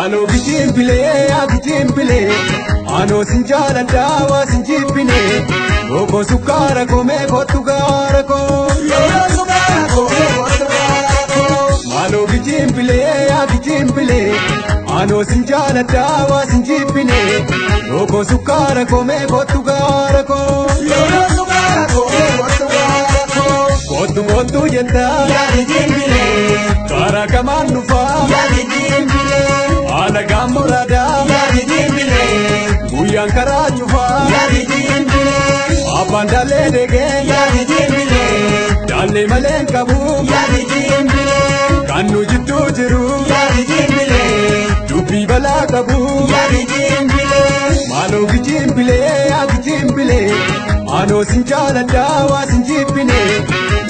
Ano gitimbile, agitimbile, ano sinjala dawa sinjipine, oko sukara kome kotugara ko, sukara kome kotugara ko. Ano gitimbile, agitimbile, ano sinjala dawa sinjipine, oko sukara kome kotugara ko, sukara kome kotugara ko. Kotu kotu yenda, agitimbile, kara kamanufa, agitimbile. Ana gamurada yadi dimbile Uyan karajufa yadi dimbile Abandale dege yadi dimbile Dale malenkabu yadi dimbile Kanu jitu jiru yadi dimbile Dupi balakabu yadi dimbile Malo gijimbile yadi dimbile Ano sinjala dawa sinjipine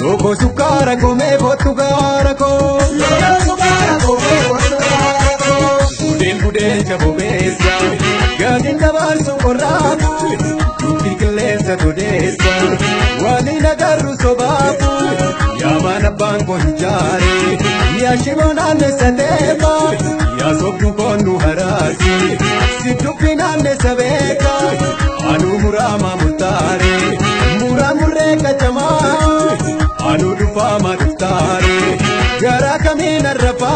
Loko sukara kome botugara ko Sukara kome botugara ko Budel jabo besa gadin dabar sokorabu tikilesa todesa wali nagaru sobabu yamana banko hijari ya shimona nesadeba ya sobu konu harasi situpina nesabeka anu murama mutare muramure kachama anu dufama dutare gara kamina rafa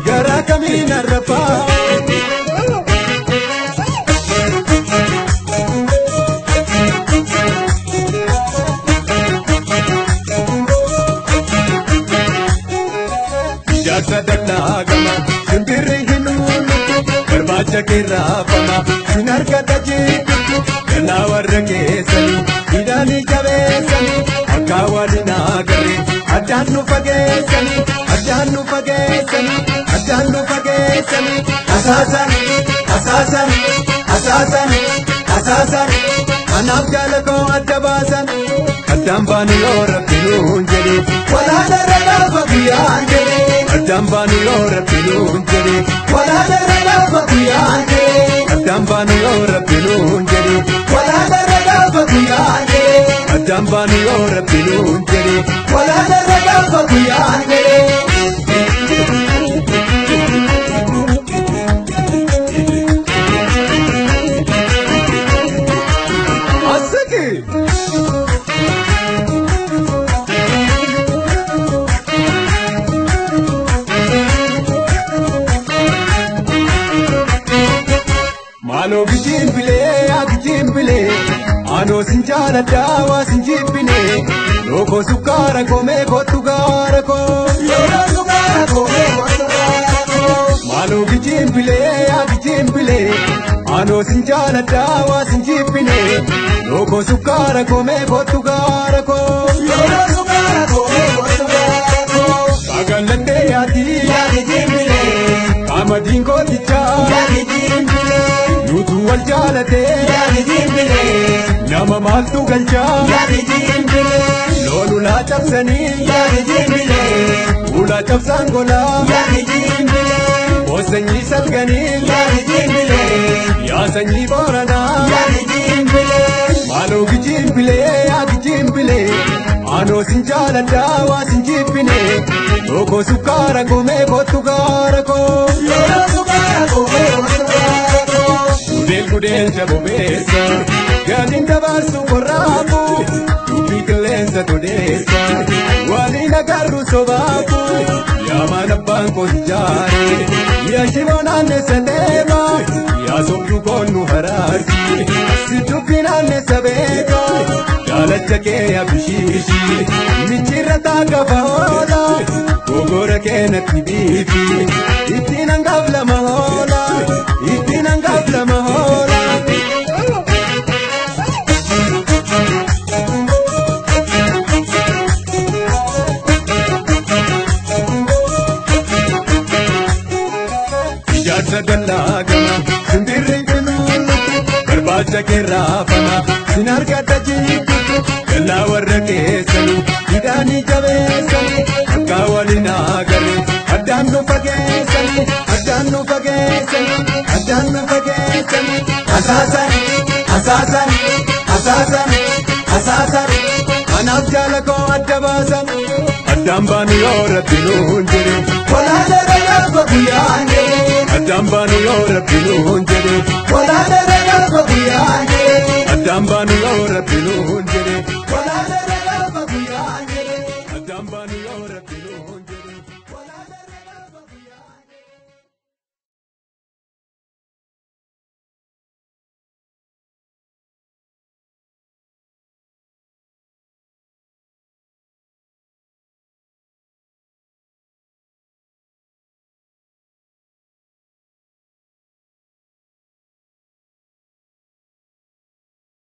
gara kamina rafa jasa dadagama simbirri hinunu garbacha kirafama sinar katajitu kana warrakesani idani javesani akawani nagare ajanu fagesani ajanu fagesani ajanu fagesani asasan asasan asasan asasan anam jalako adabasan adambani orapilun jeri wala darada fagiyan jeri adambani orapilun jeri wala darada fagiyan jeri adambani orapilun jeri wala darada fagiyan jeri adambani orapilun jeri wala darada fagiyan jeri Ano gitimbile, agitimbile, ano sinjala dawa sinjipine, loko sukara kome kotugara ko, sukara kome kotugara ko. Ano gitimbile, agitimbile, ano sinjala dawa sinjipine, loko sukara kome kotugara ko, sukara kome kotugara ko. Agalante yati, agitimbile, amadin koticha, agitimbile. Nutu waljalate yadi dimbile nama maltu galcha yadi dimbile lolu la chapsani yadi dimbile ula chapsan gola yadi dimbile osanyi salgani yadi dimbile ya sanyi borana yadi dimbile malo gijimbile yadi dimbile ano sinjala dawa sinjipine loko sukara kome kotugara ko sukara kome kotugara ko Budel jabo besa gadin dabar sokorabu tikilesa todesa wali nagaru sobabu yamana banko hijari ya shimona nesadeba ya sobu konu harasi situpina nesabeka dalachake ya bishishi michirata kafahola kogora kena tibifi itina ngavla mahola itina ngavla mahola gama Sindirrin kunulu Barbaacha keerraafama Sin argata jibbatu Gallaa warra keessanii Hidhaanii jabeessanii Akka waliin agarre Addaan nu fageessanii Addaan nu fageessanii Addaan nu fageessanii Asaasan Asaasan Asaasan Asaasan Anaaf jaala koo adda baasan Addaan baanu yoo rabbi nuun jedhe Walaadara gaafa guyyaan jedhe Addaan baanu yoo rabbi nuun jedhe Walaadara gaafa